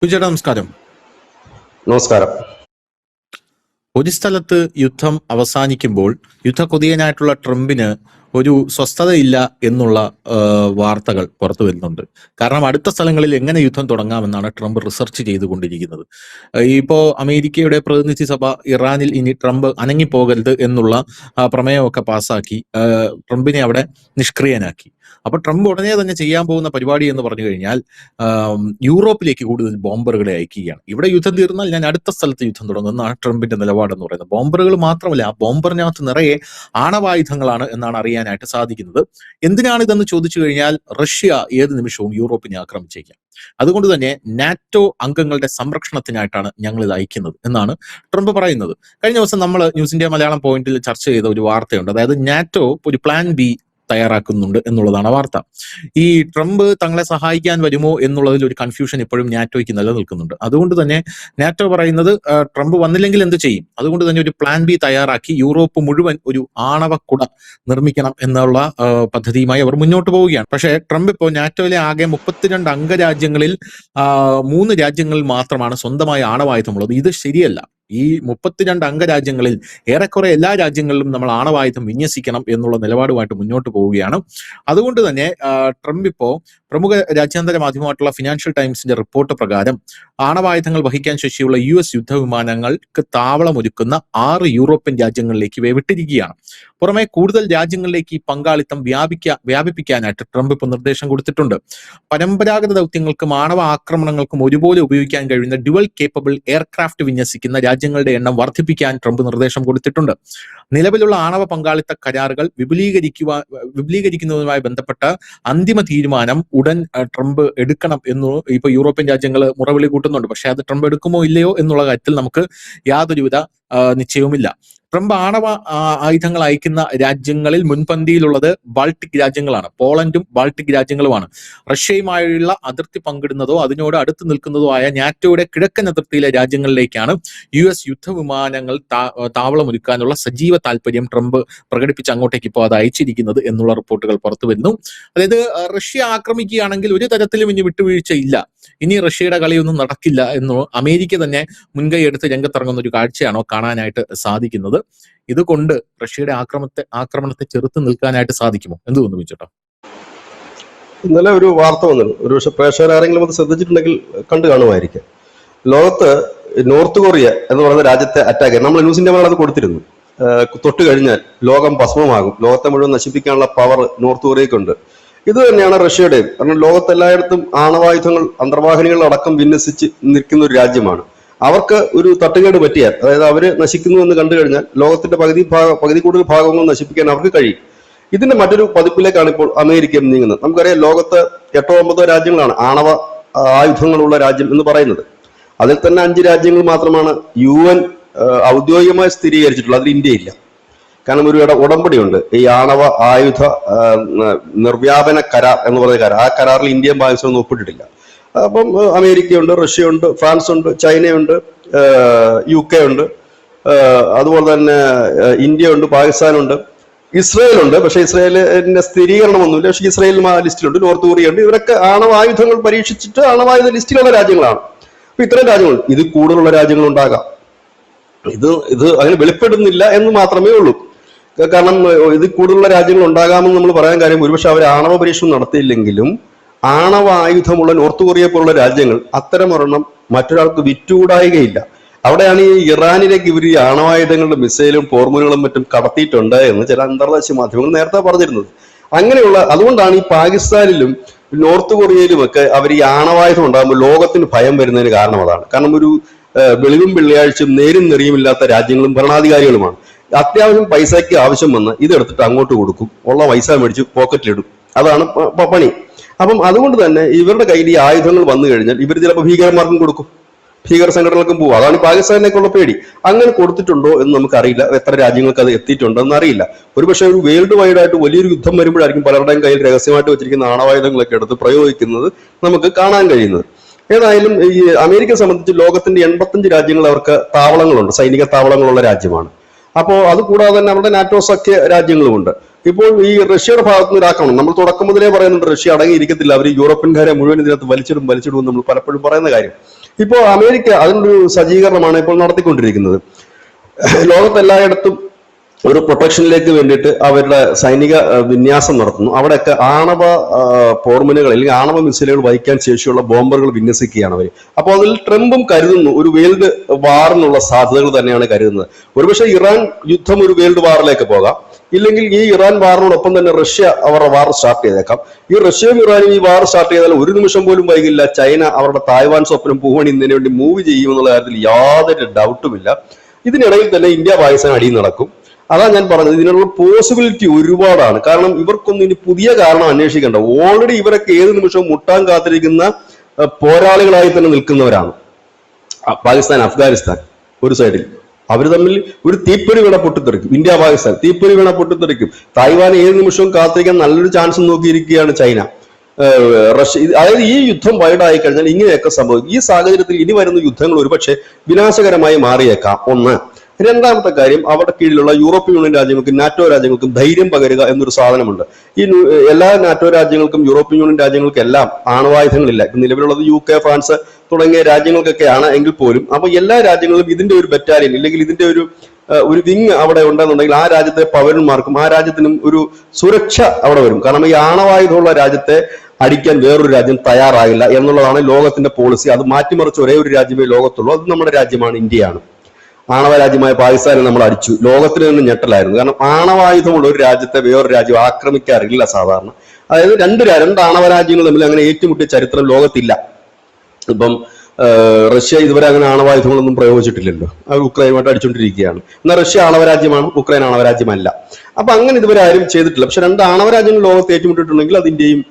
സുചേട്ടാ നമസ്കാരം. നമസ്കാരം. ഒരു സ്ഥലത്ത് യുദ്ധം അവസാനിക്കുമ്പോൾ യുദ്ധക്കൊതിയനായിട്ടുള്ള ട്രംപിന് ഒരു സ്വസ്ഥതയില്ല എന്നുള്ള വാർത്തകൾ പുറത്തു വരുന്നുണ്ട്. കാരണം അടുത്ത സ്ഥലങ്ങളിൽ എങ്ങനെ യുദ്ധം തുടങ്ങാമെന്നാണ് ട്രംപ് റിസർച്ച് ചെയ്തുകൊണ്ടിരിക്കുന്നത്. ഇപ്പോ അമേരിക്കയുടെ പ്രതിനിധി സഭ ഇറാനിൽ ഇനി ട്രംപ് അനങ്ങിപ്പോകരുത് എന്നുള്ള പ്രമേയമൊക്കെ പാസ്സാക്കി ട്രംപിനെ അവിടെ നിഷ്ക്രിയനാക്കി. അപ്പൊ ട്രംപ് ഉടനെ തന്നെ ചെയ്യാൻ പോകുന്ന പരിപാടി എന്ന് പറഞ്ഞു കഴിഞ്ഞാൽ യൂറോപ്പിലേക്ക് കൂടുതൽ ബോംബറുകളെ അയക്കുകയാണ്. ഇവിടെ യുദ്ധം തീർന്നാൽ ഞാൻ അടുത്ത സ്ഥലത്ത് യുദ്ധം തുടങ്ങുന്നതാണ് ട്രംപിന്റെ നിലപാടെന്ന് പറയുന്നത്. ബോംബറുകൾ മാത്രമല്ല, ആ ബോംബറിനകത്ത് നിറയെ ആണവായുധങ്ങളാണ് എന്നാണ് അറിയാനായിട്ട് സാധിക്കുന്നത്. എന്തിനാണ് ഇതെന്ന് ചോദിച്ചു കഴിഞ്ഞാൽ റഷ്യ ഏത് നിമിഷവും യൂറോപ്പിനെ ആക്രമിച്ചേക്കാം. അതുകൊണ്ട് തന്നെ നാറ്റോ അംഗങ്ങളുടെ സംരക്ഷണത്തിനായിട്ടാണ് ഞങ്ങൾ ഇത് അയക്കുന്നത് എന്നാണ് ട്രംപ് പറയുന്നത്. കഴിഞ്ഞ ദിവസം നമ്മൾ ന്യൂസ് ഇന്ത്യ മലയാളം പോയിന്റിൽ ചർച്ച ചെയ്ത ഒരു വാർത്തയുണ്ട്. അതായത് നാറ്റോ ഒരു പ്ലാൻ ബി തയ്യാറാക്കുന്നുണ്ട് എന്നുള്ളതാണ് വാർത്ത. ഈ ട്രംപ് തങ്ങളെ സഹായിക്കാൻ വരുമോ എന്നുള്ളതിൽ ഒരു കൺഫ്യൂഷൻ ഇപ്പോഴും നാറ്റോയ്ക്ക് നിലനിൽക്കുന്നുണ്ട്. അതുകൊണ്ട് തന്നെ നാറ്റോ പറയുന്നത് ട്രംപ് വന്നില്ലെങ്കിൽ എന്ത് ചെയ്യും, അതുകൊണ്ട് തന്നെ ഒരു പ്ലാൻ ബി തയ്യാറാക്കി യൂറോപ്പ് മുഴുവൻ ഒരു ആണവക്കുട നിർമ്മിക്കണം എന്നുള്ള പദ്ധതിയുമായി അവർ മുന്നോട്ട് പോവുകയാണ്. പക്ഷേ ട്രംപ് ഇപ്പോൾ നാറ്റോയിലെ ആകെ 32 അംഗരാജ്യങ്ങളിൽ 3 രാജ്യങ്ങളിൽ മാത്രമാണ് സ്വന്തമായ ആണവായുധമുള്ളത്. ഇത് ശരിയല്ല. ഈ 32 അംഗരാജ്യങ്ങളിൽ ഏറെക്കുറെ എല്ലാ രാജ്യങ്ങളിലും നമ്മൾ ആണവായുധം വിന്യസിക്കണം എന്നുള്ള നിലപാടുമായിട്ട് മുന്നോട്ട് പോവുകയാണ്. അതുകൊണ്ട് തന്നെ ട്രംപ് ഇപ്പോൾ പ്രമുഖ രാജ്യാന്തര മാധ്യമമായിട്ടുള്ള ഫിനാൻഷ്യൽ ടൈംസിന്റെ റിപ്പോർട്ട് പ്രകാരം ആണവായുധങ്ങൾ വഹിക്കാൻ ശേഷിയുള്ള US യുദ്ധവിമാനങ്ങൾക്ക് താവളമൊരുക്കുന്ന 6 യൂറോപ്യൻ രാജ്യങ്ങളിലേക്ക് വിട്ടിരിക്കുകയാണ്. പുറമെ കൂടുതൽ രാജ്യങ്ങളിലേക്ക് ഈ പങ്കാളിത്തം വ്യാപിപ്പിക്കാനായിട്ട് ട്രംപ് ഇപ്പോൾ നിർദ്ദേശം കൊടുത്തിട്ടുണ്ട്. പരമ്പരാഗത ദൗത്യങ്ങൾക്കും ആണവ ആക്രമണങ്ങൾക്കും ഒരുപോലെ ഉപയോഗിക്കാൻ കഴിയുന്ന ഡ്യുവൽ കേപ്പബിൾ എയർക്രാഫ്റ്റ് വിന്യസിക്കുന്ന രാജ്യങ്ങളുടെ എണ്ണം വർദ്ധിപ്പിക്കാൻ ട്രംപ് നിർദ്ദേശം കൊടുത്തിട്ടുണ്ട്. നിലവിലുള്ള ആണവ പങ്കാളിത്ത കരാറുകൾ വിപുലീകരിക്കുന്നതുമായി ബന്ധപ്പെട്ട അന്തിമ തീരുമാനം ഉടൻ ട്രംപ് എടുക്കണം എന്ന് ഇപ്പൊ യൂറോപ്യൻ രാജ്യങ്ങൾ മുറവിളി കൂട്ടുന്നുണ്ട്. പക്ഷെ അത് ട്രംപ് എടുക്കുമോ ഇല്ലയോ എന്നുള്ള കാര്യത്തിൽ നമുക്ക് യാതൊരുവിധ നിശ്ചയവുമില്ല. ട്രംപ് ആണവ ആയുധങ്ങൾ അയക്കുന്ന രാജ്യങ്ങളിൽ മുൻപന്തിയിലുള്ളത് ബാൾട്ടിക് രാജ്യങ്ങളാണ്. പോളണ്ടും ബാൾട്ടിക് രാജ്യങ്ങളുമാണ്. റഷ്യയുമായുള്ള അതിർത്തി പങ്കിടുന്നതോ അതിനോട് അടുത്ത് നിൽക്കുന്നതോ ആയ നാറ്റോയുടെ കിഴക്കൻ അതിർത്തിയിലെ രാജ്യങ്ങളിലേക്കാണ് US യുദ്ധവിമാനങ്ങൾ താവളമൊരുക്കാനുള്ള സജീവ താല്പര്യം ട്രംപ് പ്രകടിപ്പിച്ച് അങ്ങോട്ടേക്ക് ഇപ്പോൾ അത് അയച്ചിരിക്കുന്നത് എന്നുള്ള റിപ്പോർട്ടുകൾ പുറത്തു വരുന്നു. അതായത് റഷ്യ ആക്രമിക്കുകയാണെങ്കിൽ ഒരു തരത്തിലും ഇനി വിട്ടുവീഴ്ച ഇല്ല, ഇനി റഷ്യയുടെ കളിയൊന്നും നടക്കില്ല എന്ന് അമേരിക്ക തന്നെ മുൻകൈ എടുത്ത് രംഗത്തിറങ്ങുന്ന ഒരു കാഴ്ചയാണോ കാണാനായിട്ട് സാധിക്കുന്നത്. ഇതുകൊണ്ട് റഷ്യയുടെ ആക്രമണത്തെ ചെറുത്ത് നിൽക്കാനായിട്ട് സാധിക്കുമോ? എന്ത് തോന്നുന്നു ചേട്ടാ? ഇന്നലെ ഒരു വാർത്ത വന്നു, ഒരു പക്ഷെ പ്രേക്ഷകർ ആരെങ്കിലും അത് ശ്രദ്ധിച്ചിട്ടുണ്ടെങ്കിൽ കണ്ടു കാണുമായിരിക്കും. ലോകത്ത് നോർത്ത് കൊറിയ എന്ന് പറയുന്ന രാജ്യത്തെ അറ്റാക്ക് നമ്മൾ ന്യൂസ് ഇന്ത്യ അത് കൊടുത്തിരുന്നു. തൊട്ട് കഴിഞ്ഞാൽ ലോകം ഭസ്മമാകും, ലോകത്തെ മുഴുവൻ നശിപ്പിക്കാനുള്ള പവർ നോർത്ത് കൊറിയക്കുണ്ട്. ഇത് തന്നെയാണ് റഷ്യയുടെയും. കാരണം ലോകത്തെല്ലായിടത്തും ആണവായുധങ്ങൾ അന്തർവാഹിനികൾ അടക്കം വിന്യസിച്ച് നിൽക്കുന്ന ഒരു രാജ്യമാണ്. അവർക്ക് ഒരു തട്ടുകേട് പറ്റിയാൽ, അതായത് അവര് നശിക്കുന്നു എന്ന് കണ്ടു കഴിഞ്ഞാൽ ലോകത്തിന്റെ പകുതി കൂടുതൽ ഭാഗങ്ങൾ നശിപ്പിക്കാൻ അവർക്ക് കഴിയും. ഇതിന്റെ മറ്റൊരു പതിപ്പിലേക്കാണ് ഇപ്പോൾ അമേരിക്ക നീങ്ങുന്നത്. നമുക്കറിയാം, ലോകത്ത് 8-9 രാജ്യങ്ങളാണ് ആണവ ആയുധങ്ങളുള്ള രാജ്യം എന്ന് പറയുന്നത്. അതിൽ തന്നെ 5 രാജ്യങ്ങൾ മാത്രമാണ് UN ഔദ്യോഗികമായി സ്ഥിരീകരിച്ചിട്ടുള്ളത്. അതിൽ ഇന്ത്യയില്ല. കാരണം ഒരു ഉടമ്പടിയുണ്ട്, ഈ ആണവ ആയുധ നിർവ്യാപന കരാർ എന്ന് പറയുന്ന കരാർ. ആ കരാറിൽ ഇന്ത്യയും പാകിസ്ഥാനും ഒപ്പിട്ടിട്ടില്ല. അപ്പം അമേരിക്കയുണ്ട്, റഷ്യയുണ്ട്, ഫ്രാൻസ് ഉണ്ട്, ചൈനയുണ്ട്, UK ഉണ്ട്, അതുപോലെ തന്നെ ഇന്ത്യ ഉണ്ട്, പാകിസ്ഥാനുണ്ട്, ഇസ്രയേലുണ്ട്. പക്ഷെ ഇസ്രയേലിന്റെ സ്ഥിരീകരണമൊന്നുമില്ല. പക്ഷെ ഇസ്രയേലും ആ ലിസ്റ്റിലുണ്ട്. നോർത്ത് കൊറിയ ഉണ്ട്. ഇവരൊക്കെ ആണവായുധങ്ങൾ പരീക്ഷിച്ചിട്ട് ആണവായുധ ലിസ്റ്റിലുള്ള രാജ്യങ്ങളാണ്. അപ്പൊ ഇത്രയും രാജ്യങ്ങൾ, ഇത് കൂടുതലുള്ള രാജ്യങ്ങൾ ഉണ്ടാകാം. ഇത് അങ്ങനെ വെളിപ്പെടുന്നില്ല എന്ന് മാത്രമേ ഉള്ളൂ. കാരണം ഇത് കൂടുതലുള്ള രാജ്യങ്ങൾ ഉണ്ടാകാമെന്ന് നമ്മൾ പറയാൻ കാര്യം, ഒരുപക്ഷെ അവർ ആണവ പരീക്ഷണം നടത്തിയില്ലെങ്കിലും ആണവ ആയുധമുള്ള നോർത്ത് കൊറിയ പോലുള്ള രാജ്യങ്ങൾ അത്തരമൊരെണ്ണം മറ്റൊരാൾക്ക് വിറ്റുകൂടായികയില്ല. അവിടെയാണ് ഈ ഇറാനിലേക്ക് ഇവർ ഈ ആണവായുധങ്ങളുടെ മിസൈലും ഫോർമുലകളും മറ്റും കടത്തിയിട്ടുണ്ട് എന്ന് ചില അന്തർദേശീയ മാധ്യമങ്ങൾ നേരത്തെ പറഞ്ഞിരുന്നത്. അതുകൊണ്ടാണ് ഈ പാകിസ്ഥാനിലും നോർത്ത് കൊറിയയിലുമൊക്കെ അവർ ഈ ആണവായുധം ഉണ്ടാകുമ്പോൾ ലോകത്തിന് ഭയം വരുന്നതിന് കാരണം അതാണ്. കാരണം ഒരു വെളിവും വെള്ളിയാഴ്ചയും നേരും നെറിയുമില്ലാത്ത രാജ്യങ്ങളും ഭരണാധികാരികളുമാണ്. അത്യാവശ്യം പൈസയ്ക്ക് ആവശ്യം വന്ന് ഇതെടുത്തിട്ട് അങ്ങോട്ട് കൊടുക്കും, ഉള്ള പൈസ മേടിച്ച് പോക്കറ്റിലിടും. അതാണ് പണി. അപ്പം അതുകൊണ്ട് തന്നെ ഇവരുടെ കയ്യിൽ ഈ ആയുധങ്ങൾ വന്നു കഴിഞ്ഞാൽ ഇവർ ചിലപ്പോൾ ഭീകരന്മാർക്കും കൊടുക്കും, ഭീകര സംഘടനകൾക്കും പോകും. അതാണ് പാകിസ്ഥാനിലേക്കുള്ള പേടി. അങ്ങനെ കൊടുത്തിട്ടുണ്ടോ എന്ന് നമുക്കറിയില്ല. എത്ര രാജ്യങ്ങൾക്ക് അത് എത്തിയിട്ടുണ്ടോ എന്നറിയില്ല. ഒരുപക്ഷെ ഒരു വേൾഡ് വൈഡ് ആയിട്ട് വലിയൊരു യുദ്ധം വരുമ്പോഴായിരിക്കും പലരുടെയും കയ്യിൽ രഹസ്യമായിട്ട് വെച്ചിരിക്കുന്ന ആണവായുധങ്ങളൊക്കെ എടുത്ത് പ്രയോഗിക്കുന്നത് നമുക്ക് കാണാൻ കഴിയുന്നത്. ഏതായാലും ഈ അമേരിക്കയെ സംബന്ധിച്ച് ലോകത്തിന്റെ 85 രാജ്യങ്ങൾ അവർക്ക് താവളങ്ങളുണ്ട്, സൈനിക താവളങ്ങളുള്ള രാജ്യമാണ്. അപ്പോൾ അതുകൂടാതെ തന്നെ അവരുടെ നാറ്റോ സഖ്യ രാജ്യങ്ങളുമുണ്ട്. ഇപ്പോൾ ഈ റഷ്യയുടെ ഭാഗത്ത് നിന്ന് ഒരാക്രമണം നമ്മൾ തുടക്കം മുതലേ പറയുന്നുണ്ട്, റഷ്യ അടങ്ങിയിരിക്കത്തില്ല, അവർ യൂറോപ്യൻകാരെ മുഴുവൻ ഇതിനകത്ത് വലിച്ചിടും നമ്മൾ പലപ്പോഴും പറയുന്ന കാര്യം. ഇപ്പോൾ അമേരിക്ക അതിനൊരു സജ്ജീകരണമാണ് ഇപ്പോൾ നടത്തിക്കൊണ്ടിരിക്കുന്നത്. ലോകത്തെല്ലായിടത്തും ഒരു പ്രൊട്ടക്ഷനിലേക്ക് വേണ്ടിയിട്ട് അവരുടെ സൈനിക വിന്യാസം നടത്തുന്നു. അവിടെയൊക്കെ ആണവ പോർമുനകൾ അല്ലെങ്കിൽ ആണവ മിസൈലുകൾ വഹിക്കാൻ ശേഷിയുള്ള ബോംബറുകൾ വിന്യസിക്കുകയാണ് അവർ. അപ്പോൾ അതിൽ ട്രംപും കരുതുന്നു ഒരു വേൾഡ് വാറിനുള്ള സാധ്യതകൾ തന്നെയാണ് കരുതുന്നത്. ഒരുപക്ഷെ ഇറാൻ യുദ്ധം ഒരു വേൾഡ് വാറിലേക്ക് പോകാം, ഇല്ലെങ്കിൽ ഈ ഇറാൻ വാറിനോടൊപ്പം തന്നെ റഷ്യ അവരുടെ വാർ സ്റ്റാർട്ട് ചെയ്തേക്കാം. ഈ റഷ്യയും ഇറാനും ഈ വാർ സ്റ്റാർട്ട് ചെയ്താൽ ഒരു നിമിഷം പോലും വൈകില്ല ചൈന അവരുടെ തായ്വാൻ സ്വപ്നം പൂവണിന്നതിന് വേണ്ടി മൂവ് ചെയ്യുമെന്നുള്ള കാര്യത്തിൽ യാതൊരു ഡൗട്ടുമില്ല. ഇതിനിടയിൽ തന്നെ ഇന്ത്യ പാകിസ്ഥാൻ അടിയും നടക്കും. അതാ ഞാൻ പറഞ്ഞത്, ഇതിനുള്ള പോസിബിലിറ്റി ഒരുപാടാണ്. കാരണം ഇവർക്കൊന്നും ഇനി പുതിയ കാരണം അന്വേഷിക്കേണ്ട. ഓൾറെഡി ഇവരൊക്കെ ഏത് നിമിഷവും മുട്ടാൻ കാത്തിരിക്കുന്ന പോരാളികളായി തന്നെ നിൽക്കുന്നവരാണ്. പാകിസ്ഥാൻ, അഫ്ഗാനിസ്ഥാൻ ഒരു സൈഡിൽ അവർ തമ്മിൽ ഒരു തീപ്പൊരി വീണ പൊട്ടിത്തെറിക്കും. ഇന്ത്യ പാകിസ്ഥാൻ തീപ്പൊരി വീണ പൊട്ടിത്തെറിക്കും. തായ്വാൻ ഏത് നിമിഷവും കാത്തിരിക്കാൻ നല്ലൊരു ചാൻസ് നോക്കിയിരിക്കുകയാണ് ചൈന, റഷ്യ. അതായത് ഈ യുദ്ധം വൈഡായി കഴിഞ്ഞാൽ ഇങ്ങനെയൊക്കെ സംഭവിക്കും. ഈ സാഹചര്യത്തിൽ ഇനി വരുന്ന യുദ്ധങ്ങൾ ഒരുപക്ഷെ വിനാശകരമായി മാറിയേക്കാം. ഒന്ന്. രണ്ടാമത്തെ കാര്യം, അവരുടെ കീഴിലുള്ള യൂറോപ്യൻ യൂണിയൻ രാജ്യങ്ങൾക്കും നാറ്റോ രാജ്യങ്ങൾക്കും ധൈര്യം പകരുക എന്നൊരു സാധനമുണ്ട്. ഈ എല്ലാ നാറ്റോ രാജ്യങ്ങൾക്കും യൂറോപ്യൻ യൂണിയൻ രാജ്യങ്ങൾക്കും എല്ലാം ആണവായുധങ്ങളില്ല. ഇപ്പം നിലവിലുള്ളത് UK, ഫ്രാൻസ് തുടങ്ങിയ രാജ്യങ്ങൾക്കൊക്കെയാണ് എങ്കിൽ പോലും അപ്പൊ എല്ലാ രാജ്യങ്ങളിലും ഇതിന്റെ ഒരു ബറ്റാലിയൻ ഇല്ലെങ്കിൽ ഇതിന്റെ ഒരു വിങ് അവിടെ ഉണ്ടെന്നുണ്ടെങ്കിൽ ആ രാജ്യത്തെ പൗരന്മാർക്കും ആ രാജ്യത്തിനും ഒരു സുരക്ഷ അവിടെ വരും. കാരണം ഈ ആണവായുധമുള്ള രാജ്യത്തെ അടിക്കാൻ വേറൊരു രാജ്യം തയ്യാറാകില്ല എന്നുള്ളതാണ് ലോകത്തിന്റെ പോളിസി. അത് മാറ്റിമറിച്ച് ഒരേ ഒരു രാജ്യമേ ലോകത്തുള്ളൂ, അത് നമ്മുടെ രാജ്യമാണ്, ഇന്ത്യയാണ്. ആണവ രാജ്യമായ പാകിസ്ഥാനെ നമ്മൾ അടിച്ചു, ലോകത്തിന് തന്നെ ഞെട്ടലായിരുന്നു. കാരണം ആണവായുധമുള്ള ഒരു രാജ്യത്തെ വേറൊരു രാജ്യം ആക്രമിക്കാറില്ല സാധാരണ. അതായത് രണ്ട് ആണവ രാജ്യങ്ങൾ തമ്മിൽ അങ്ങനെ ഏറ്റുമുട്ടിയ ചരിത്രം ലോകത്തില്ല. ഇപ്പം റഷ്യ ഇതുവരെ അങ്ങനെ ആണവായുധങ്ങളൊന്നും പ്രയോഗിച്ചിട്ടില്ലല്ലോ, അവർ ഉക്രൈനുമായിട്ട് അടിച്ചുകൊണ്ടിരിക്കുകയാണ്. എന്നാൽ റഷ്യ ആണവരാജ്യമാണ്, ഉക്രൈൻ ആണവരാജ്യമല്ല. അപ്പൊ അങ്ങനെ ഇതുവരെ ആരും ചെയ്തിട്ടില്ല. പക്ഷെ രണ്ട് ആണവരാജ്യങ്ങൾ ലോകത്ത് ഏറ്റുമുട്ടിയിട്ടുണ്ടെങ്കിൽ അത് ഇന്ത്യയും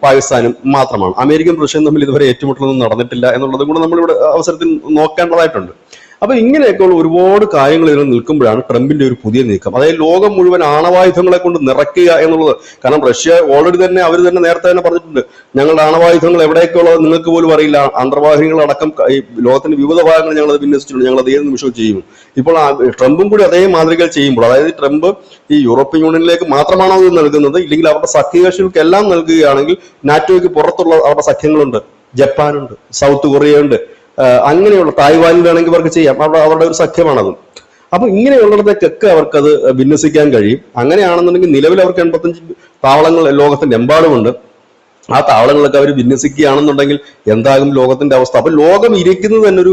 പാകിസ്ഥാനും മാത്രമാണ്. അമേരിക്കയും റഷ്യയും തമ്മിൽ ഇതുവരെ ഏറ്റുമുട്ടലൊന്നും നടന്നിട്ടില്ല എന്നുള്ളതും കൂടെ നമ്മളിവിടെ അവസരത്തിൽ നോക്കേണ്ടതായിട്ടുണ്ട്. അപ്പൊ ഇങ്ങനെയൊക്കെയുള്ള ഒരുപാട് കാര്യങ്ങൾ ഇതിൽ നിൽക്കുമ്പോഴാണ് ട്രംപിന്റെ ഒരു പുതിയ നീക്കം. അതായത് ലോകം മുഴുവൻ ആണവായുധങ്ങളെ കൊണ്ട് നിറയ്ക്കുക എന്നുള്ളത്. കാരണം റഷ്യ ഓൾറെഡി തന്നെ അവർ തന്നെ നേരത്തെ തന്നെ പറഞ്ഞിട്ടുണ്ട്, ഞങ്ങളുടെ ആണവായുധങ്ങൾ എവിടെയൊക്കെയുള്ളത് നിങ്ങൾക്ക് പോലും അറിയില്ല, അന്തർവാഹിനികളടക്കം ഈ ലോകത്തിന്റെ വിവിധ ഭാഗങ്ങൾ ഞങ്ങളത് വിന്യസിച്ചിട്ടുണ്ട്, ഞങ്ങളത് ഏത് നിമിഷവും ചെയ്യും. ഇപ്പോൾ ട്രംപും കൂടി അതേ മാതൃകയിൽ ചെയ്യുമ്പോൾ, അതായത് ട്രംപ് ഈ യൂറോപ്യൻ യൂണിയനിലേക്ക് മാത്രമാണോ ഇത് നൽകുന്നത്, ഇല്ലെങ്കിൽ അവരുടെ സഖ്യകക്ഷികൾക്കെല്ലാം നൽകുകയാണെങ്കിൽ നാറ്റോയ്ക്ക് പുറത്തുള്ള അവരുടെ സഖ്യങ്ങളുണ്ട്, ജപ്പാനുണ്ട്, സൗത്ത് കൊറിയയുണ്ട്, അങ്ങനെയുള്ള തായ്വാനിൽ വേണമെങ്കിൽ അവർക്ക് ചെയ്യാം, അവരുടെ ഒരു സഖ്യമാണത്. അപ്പൊ ഇങ്ങനെയുള്ളിടത്തേക്കൊക്കെ അവർക്കത് വിന്യസിക്കാൻ കഴിയും. അങ്ങനെയാണെന്നുണ്ടെങ്കിൽ നിലവിൽ അവർക്ക് 85 താവളങ്ങൾ ലോകത്തിന്റെ എമ്പാടുമുണ്ട്. ആ താവളങ്ങളൊക്കെ അവർ വിന്യസിക്കുകയാണെന്നുണ്ടെങ്കിൽ എന്താകും ലോകത്തിന്റെ അവസ്ഥ? അപ്പൊ ലോകം ഇരിക്കുന്നത് തന്നെ ഒരു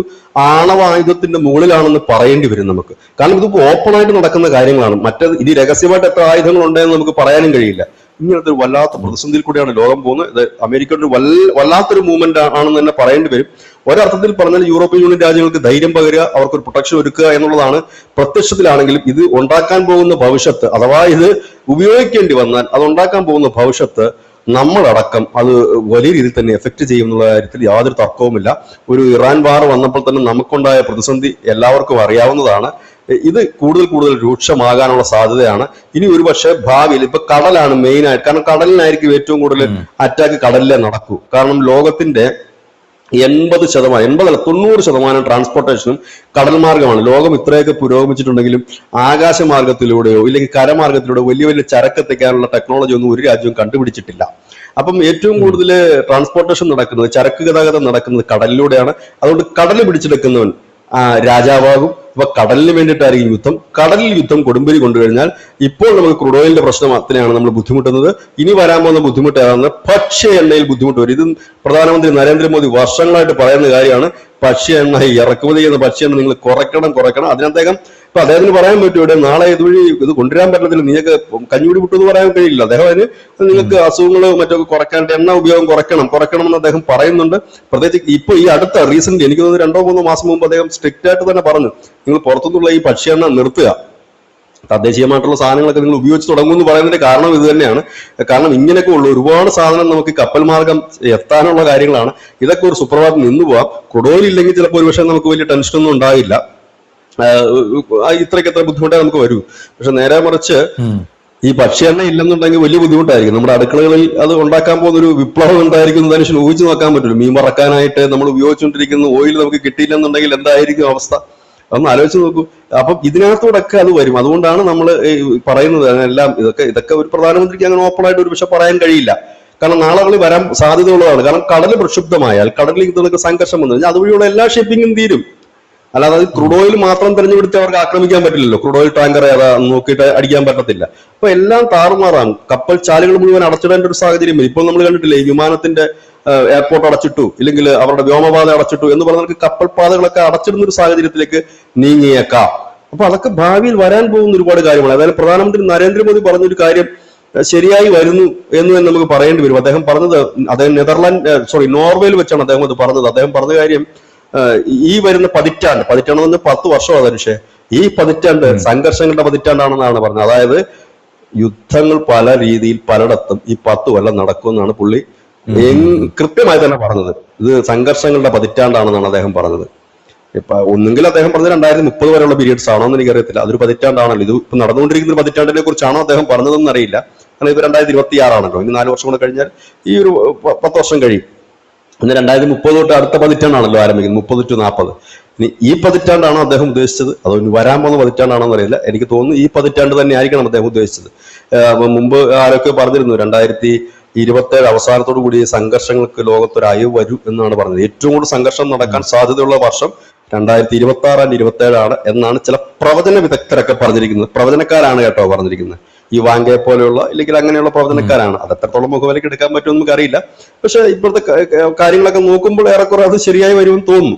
ആണവായുധത്തിന്റെ മുകളിലാണെന്ന് പറയേണ്ടി വരും നമുക്ക്. കാരണം ഇതിപ്പോ ഓപ്പൺ ആയിട്ട് നടക്കുന്ന കാര്യങ്ങളാണ്. മറ്റേത് ഇനി രഹസ്യമായിട്ട് എത്ര ആയുധങ്ങൾ ഉണ്ടെന്ന് നമുക്ക് പറയാനും കഴിയില്ല. ഇങ്ങനത്തെ ഒരു വല്ലാത്ത പ്രതിസന്ധിയിൽ കൂടിയാണ് ലോകം പോകുന്നത്. ഇത് അമേരിക്കയുടെ ഒരു വല്ലാത്തൊരു മൂവ്മെന്റ് ആണെന്ന് തന്നെ പറയേണ്ടി വരും. ഒരർത്ഥത്തിൽ പറഞ്ഞാൽ യൂറോപ്യൻ യൂണിയൻ രാജ്യങ്ങൾക്ക് ധൈര്യം പകരുക, അവർക്കൊരു പ്രൊട്ടക്ഷൻ ഒരുക്കുക എന്നുള്ളതാണ് പ്രത്യക്ഷത്തിലാണെങ്കിലും. ഇത് ഉണ്ടാക്കാൻ പോകുന്ന ഭവിഷ്യത്ത്, അഥവാ ഇത് ഉപയോഗിക്കേണ്ടി വന്നാൽ അത് ഉണ്ടാക്കാൻ പോകുന്ന ഭവിഷ്യത്ത് നമ്മളടക്കം അത് വലിയ രീതിയിൽ തന്നെ എഫക്ട് ചെയ്യും എന്നുള്ള കാര്യത്തിൽ യാതൊരു തർക്കവുമില്ല. ഒരു ഇറാൻ വാർ വന്നപ്പോൾ തന്നെ നമുക്കുണ്ടായ പ്രതിസന്ധി എല്ലാവർക്കും അറിയാവുന്നതാണ്. ഇത് കൂടുതൽ രൂക്ഷമാകാനുള്ള സാധ്യതയാണ്. ഇനി ഒരു പക്ഷേ ഭാവിയിൽ ഇപ്പൊ കടലാണ് മെയിൻ ആയിട്ട്, കാരണം കടലിനായിരിക്കും ഏറ്റവും കൂടുതൽ അറ്റാക്ക് കടലിലെ നടക്കൂ. കാരണം ലോകത്തിന്റെ 90% ട്രാൻസ്പോർട്ടേഷനും കടൽ മാർഗമാണ്. ലോകം ഇത്രയൊക്കെ പുരോഗമിച്ചിട്ടുണ്ടെങ്കിലും ആകാശമാർഗത്തിലൂടെയോ ഇല്ലെങ്കിൽ കരമാർഗത്തിലൂടെയോ വലിയ ചരക്ക് എത്തിക്കാനുള്ള ടെക്നോളജി ഒന്നും ഒരു രാജ്യവും കണ്ടുപിടിച്ചിട്ടില്ല. അപ്പം ഏറ്റവും കൂടുതൽ ട്രാൻസ്പോർട്ടേഷൻ നടക്കുന്നത്, ചരക്ക് ഗതാഗതം നടക്കുന്നത് കടലിലൂടെയാണ്. അതുകൊണ്ട് കടൽ പിടിച്ചെടുക്കുന്നവൻ രാജാവാകും. അപ്പൊ കടലിന് വേണ്ടിയിട്ടായിരിക്കും യുദ്ധം. കടലിൽ യുദ്ധം കൊടുമ്പിരി കൊണ്ടുകഴിഞ്ഞാൽ ഇപ്പോൾ നമുക്ക് ക്രൂഡ് ഓയിലിന്റെ പ്രശ്നത്തിനാണ് നമ്മൾ ബുദ്ധിമുട്ടുന്നത്. ഇനി വരാൻ പോകുന്ന ബുദ്ധിമുട്ട് ഏതാണെന്ന് ഭക്ഷ്യ എണ്ണയിൽ ബുദ്ധിമുട്ട് വരും. ഇത് പ്രധാനമന്ത്രി നരേന്ദ്രമോദി വർഷങ്ങളായിട്ട് പറയുന്ന കാര്യമാണ്. ഭക്ഷ്യ എണ്ണ ഇറക്കുമതി ചെയ്യുന്ന ഭക്ഷ്യ എണ്ണ നിങ്ങൾ കുറയ്ക്കണം. അതിനദ്ദേഹം ഇപ്പൊ അദ്ദേഹത്തിന് പറയാൻ പറ്റും, ഇവിടെ നാളെ ഇതുവഴി ഇത് കൊണ്ടുവരാൻ പറ്റത്തില്ല, നിങ്ങൾക്ക് കഞ്ഞുപിടി വിട്ടു എന്ന് പറയാൻ കഴിയില്ല. അദ്ദേഹം അതിന് നിങ്ങൾക്ക് അസുഖങ്ങൾ മറ്റൊക്കെ കുറയ്ക്കാണ്ട് എണ്ണ ഉപയോഗം കുറയ്ക്കണമെന്ന് അദ്ദേഹം പറയുന്നുണ്ട്. പ്രത്യേകിച്ച് ഇപ്പൊ ഈ അടുത്ത റീസെന്റ് എനിക്ക് തോന്നുന്നു 2-3 മാസം മുമ്പ് അദ്ദേഹം സ്ട്രിക്റ്റ് ആയിട്ട് തന്നെ പറഞ്ഞു, നിങ്ങൾ പുറത്തുനിന്നുള്ള ഈ ഭക്ഷ്യ എണ്ണ നിർത്തുക, തദ്ദേശീയമായിട്ടുള്ള സാധനങ്ങളൊക്കെ നിങ്ങൾ ഉപയോഗിച്ച് തുടങ്ങുമെന്ന് പറയുന്നതിന്റെ കാരണം ഇത് തന്നെയാണ്. കാരണം ഇങ്ങനെയൊക്കെ ഉള്ള ഒരുപാട് സാധനം നമുക്ക് കപ്പൽ മാർഗം എത്താനുള്ള കാര്യങ്ങളാണ്. ഇതൊക്കെ ഒരു സുപ്രഭാതം നിന്ന് പോവാം. ക്രൂഡ് ഇല്ലെങ്കിൽ ചിലപ്പോൾ ഒരു പക്ഷേ നമുക്ക് വലിയ ടെൻഷനൊന്നും ഉണ്ടാകില്ല, ഇത്രയ്ക്ക് ബുദ്ധിമുട്ടേ നമുക്ക് വരൂ. പക്ഷെ നേരെ മറിച്ച് ഈ ഭക്ഷ്യ എണ്ണ ഇല്ലെന്നുണ്ടെങ്കിൽ വലിയ ബുദ്ധിമുട്ടായിരിക്കും. നമ്മുടെ അടുക്കളകളിൽ അത് ഉണ്ടാക്കാൻ പോകുന്ന ഒരു വിപ്ലവം എന്തായിരിക്കും എന്ന് മനുഷ്യന് ഊഹിച്ചു നോക്കാൻ പറ്റില്ല. മീൻ വറക്കാനായിട്ട് നമ്മൾ ഉപയോഗിച്ചുകൊണ്ടിരിക്കുന്ന ഓയിൽ നമുക്ക് കിട്ടിയില്ലെന്നുണ്ടെങ്കിൽ എന്തായിരിക്കും അവസ്ഥ? അതൊന്ന് ആലോചിച്ച് നോക്കൂ. അപ്പം ഇതിനകത്തോടൊക്കെ അത് വരും. അതുകൊണ്ടാണ് നമ്മൾ പറയുന്നത് എല്ലാം ഇതൊക്കെ ഒരു പ്രധാനമന്ത്രിക്ക് അങ്ങനെ ഓപ്പൺ ആയിട്ട് ഒരു പക്ഷെ പറയാൻ കഴിയില്ല. കാരണം നാളുകളിൽ വരാൻ സാധ്യതയുള്ളതാണ്. കാരണം കടൽ പ്രക്ഷുബ്ധമായാൽ, കടലിൽ ഇതൊക്കെ സംഘർഷം വന്നു കഴിഞ്ഞാൽ അതുവഴിയുള്ള എല്ലാ ഷിപ്പിങ്ങും തീരും. അല്ലാതെ അത് ക്രൂഡ് ഓയിൽ മാത്രം തെരഞ്ഞെടുത്ത് അവർക്ക് ആക്രമിക്കാൻ പറ്റില്ലല്ലോ. ക്രൂഡ് ഓയിൽ ടാങ്കർ ഏതാ നോക്കിയിട്ട് അടിക്കാൻ പറ്റത്തില്ല. അപ്പൊ എല്ലാം താറുമാറാണ്. കപ്പൽ ചാലുകൾ മുഴുവൻ അടച്ചിടേണ്ട ഒരു സാഹചര്യം വരും. ഇപ്പോൾ നമ്മൾ കണ്ടിട്ടില്ലേ, ഈ വിമാനത്തിന്റെ എയർപോർട്ട് അടച്ചിട്ടു, ഇല്ലെങ്കിൽ അവരുടെ വ്യോമപാത അടച്ചിട്ടു എന്ന് പറഞ്ഞ കപ്പൽ പാതകളൊക്കെ അടച്ചിടുന്ന ഒരു സാഹചര്യത്തിലേക്ക് നീങ്ങിയേക്കാം. അപ്പൊ അതൊക്കെ ഭാവിയിൽ വരാൻ പോകുന്ന ഒരുപാട് കാര്യമാണ്. അതായത് പ്രധാനമന്ത്രി നരേന്ദ്രമോദി പറഞ്ഞൊരു കാര്യം ശരിയായി വരുന്നു എന്ന് തന്നെ നമുക്ക് പറയേണ്ടി വരും. അദ്ദേഹം പറഞ്ഞത്, അദ്ദേഹം നോർവേയിൽ വെച്ചാണ് അദ്ദേഹം അത് പറഞ്ഞത്. അദ്ദേഹം പറഞ്ഞ കാര്യം, ഈ വരുന്ന പതിറ്റാണ്ട് എന്ന് 10 വർഷമാണ് പക്ഷേ ഈ പതിറ്റാണ്ട് സംഘർഷങ്ങളുടെ പതിറ്റാണ്ടാണെന്നാണ് പറഞ്ഞത്. അതായത് യുദ്ധങ്ങൾ പല രീതിയിൽ പലയിടത്തും ഈ 10 കൊല്ലം നടക്കുമെന്നാണ് പുള്ളി കൃത്യമായി തന്നെ പറഞ്ഞത്. ഇത് സംഘർഷങ്ങളുടെ പതിറ്റാണ്ടാണെന്നാണ് അദ്ദേഹം പറഞ്ഞത്. ഇപ്പൊ ഒന്നുകിൽ അദ്ദേഹം പറഞ്ഞത് 2030 വരെയുള്ള പീരീഡ്സ് ആണോ എന്ന് എനിക്കറിയത്തില്ല. അതൊരു പതിറ്റാണ്ടാണല്ലോ. ഇത് ഇപ്പൊ നടന്നുകൊണ്ടിരിക്കുന്ന ഒരു പതിറ്റാണ്ടിനെ കുറിച്ചാണോ അദ്ദേഹം പറഞ്ഞതെന്ന് അറിയില്ല. കാരണം ഇത് 2026 ആണല്ലോ. ഇനി 4 വർഷം കൂടെ കഴിഞ്ഞാൽ ഈ ഒരു 10 വർഷം കഴിയും. ഇന്ന് 2030 തൊട്ട് അടുത്ത പതിറ്റാണ്ടാണല്ലോ ആരംഭിക്കുന്നത്, 30 to 40. ഇനി ഈ പതിറ്റാണ്ടാണോ അദ്ദേഹം ഉദ്ദേശിച്ചത്, അതോ ഇനി വരാൻ പോകുന്ന പതിറ്റാണ്ടാണോ എന്നറിയില്ല. എനിക്ക് തോന്നുന്നു ഈ പതിറ്റാണ്ട് തന്നെ ആയിരിക്കണം അദ്ദേഹം ഉദ്ദേശിച്ചത്. മുമ്പ് ആരൊക്കെ പറഞ്ഞിരുന്നു 2027 അവസാനത്തോടു കൂടി സംഘർഷങ്ങൾക്ക് ലോകത്തൊരു അയവ് വരും എന്നാണ് പറഞ്ഞത്. ഏറ്റവും കൂടുതൽ സംഘർഷം നടക്കാൻ സാധ്യതയുള്ള വർഷം 2026 and 27 എന്നാണ് ചില പ്രവചന വിദഗ്ധരൊക്കെ പറഞ്ഞിരിക്കുന്നത്. പ്രവചനക്കാരാണ് കേട്ടോ പറഞ്ഞിരിക്കുന്നത്. ഈ വാങ്കയെ പോലെയുള്ള ഇല്ലെങ്കിൽ അങ്ങനെയുള്ള പ്രവചനക്കാരാണ്. അത് എത്രത്തോളം മുഖവിലേക്ക് എടുക്കാൻ പറ്റുമെന്ന് നമുക്ക് അറിയില്ല. പക്ഷെ ഇപ്പോഴത്തെ കാര്യങ്ങളൊക്കെ നോക്കുമ്പോൾ ഏറെക്കുറെ അത് ശരിയായി വരുമെന്ന് തോന്നുന്നു.